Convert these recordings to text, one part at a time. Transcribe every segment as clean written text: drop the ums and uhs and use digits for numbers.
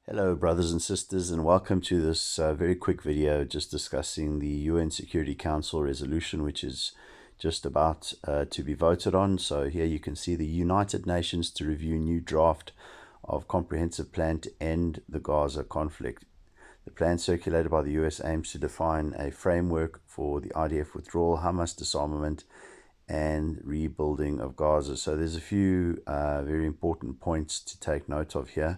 Hello, brothers and sisters, and welcome to this very quick video just discussing the UN Security Council resolution, which is just about to be voted on. So here you can see the United Nations to review new draft of comprehensive plan to end the Gaza conflict. The plan circulated by the US aims to define a framework for the IDF withdrawal, Hamas disarmament, and rebuilding of Gaza. So there's a few very important points to take note of here.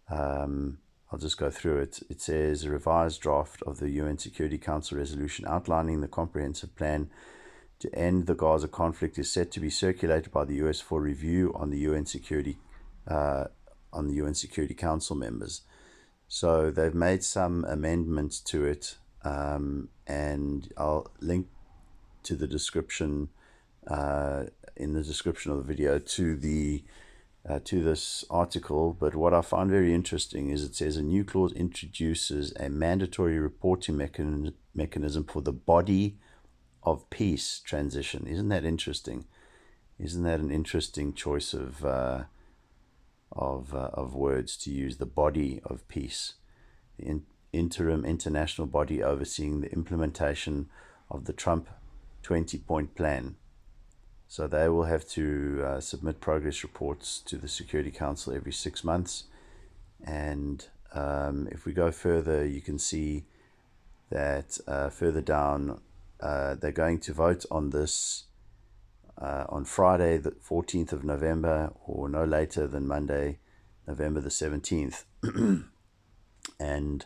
I'll just go through it. It says a revised draft of the UN Security Council resolution outlining the comprehensive plan to end the Gaza conflict is set to be circulated by the US for review on the UN Security Council members. So they've made some amendments to it, and I'll link to the description in the description of the video to this article. But what I find very interesting is it says a new clause introduces a mandatory reporting mechanism for the body of peace transition. Isn't that interesting? Isn't that an interesting choice of words to use? The body of peace, the interim international body overseeing the implementation of the Trump 20-point plan. So they will have to submit progress reports to the Security Council every 6 months. And if we go further, you can see that further down, they're going to vote on this on Friday, the 14th of November, or no later than Monday, November the 17th. And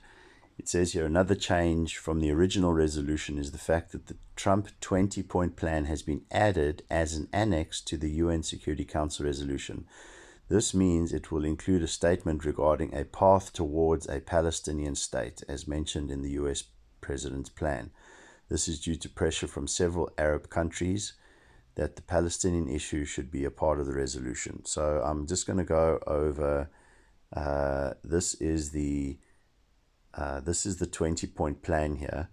it says here, another change from the original resolution is the fact that the Trump 20-point plan has been added as an annex to the UN Security Council resolution. This means it will include a statement regarding a path towards a Palestinian state, as mentioned in the US President's plan. This is due to pressure from several Arab countries that the Palestinian issue should be a part of the resolution. So I'm just going to go over, this is the 20-point plan here,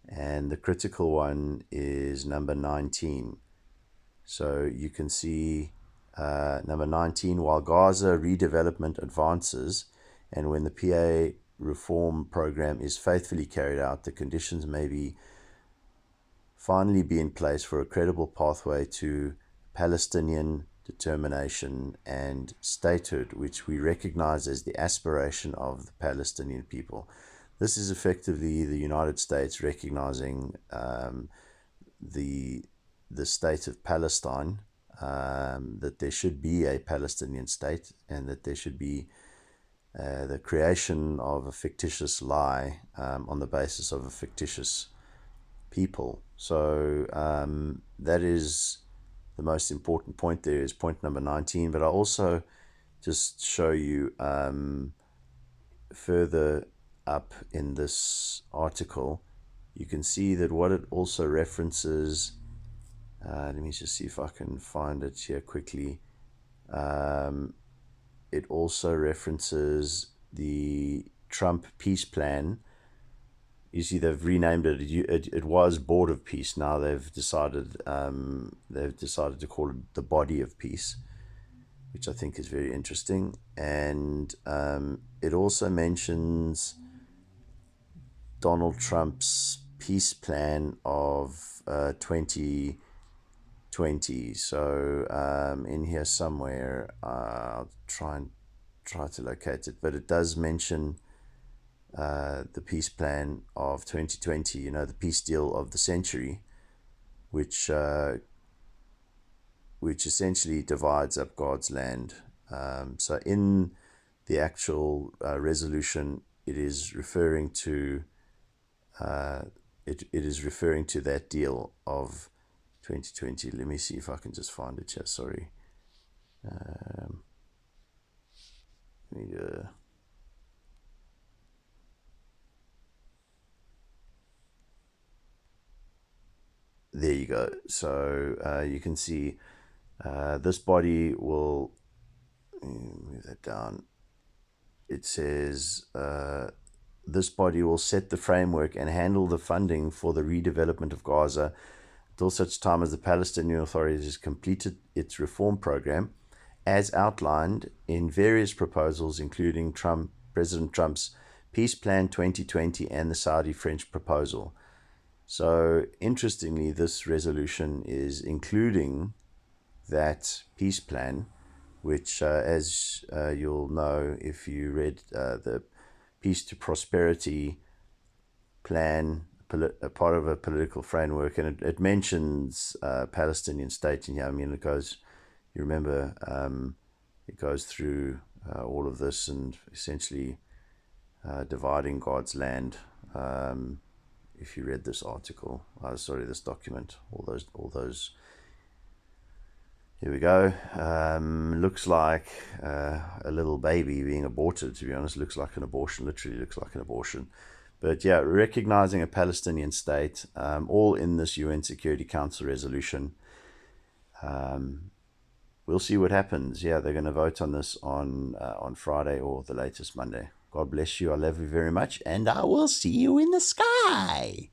and the critical one is number 19. So you can see number 19, while Gaza redevelopment advances and when the PA reform program is faithfully carried out, the conditions may finally be in place for a credible pathway to Palestinian determination and statehood, which we recognize as the aspiration of the Palestinian people. This is effectively the United States recognizing the state of Palestine, that there should be a Palestinian state, and that there should be the creation of a fictitious lie on the basis of a fictitious people. So that is the most important point. There is point number 19, but I'll also just show you further up in this article, you can see that what it also references, let me just see if I can find it here quickly. It also references the Trump peace plan. You see, they've renamed it. It was Board of Peace. Now they've decided to call it the Body of Peace, which I think is very interesting. And it also mentions Donald Trump's peace plan of 2020. So in here somewhere, I'll try to locate it. But it does mention the peace plan of 2020, you know, the peace deal of the century, which essentially divides up God's land. So in the actual resolution, it is referring to it is referring to that deal of 2020. Let me see if I can just find it here. Sorry. There you go. So you can see this body will, move that down. It says this body will set the framework and handle the funding for the redevelopment of Gaza until such time as the Palestinian Authority has completed its reform program, as outlined in various proposals, including Trump President Trump's Peace Plan 2020 and the Saudi-French proposal. So, interestingly, this resolution is including that peace plan, which, as you'll know if you read the Peace to Prosperity plan, a part of a political framework, and it mentions Palestinian state in here. I mean, it goes, you remember, it goes through all of this and essentially dividing God's land. If you read this article, this document, all those. Here we go. Looks like a little baby being aborted, to be honest. Looks like an abortion, literally looks like an abortion. But yeah, recognizing a Palestinian state, all in this UN Security Council resolution. We'll see what happens. Yeah, they're going to vote on this on Friday or the latest Monday. God bless you. I love you very much, and I will see you in the sky.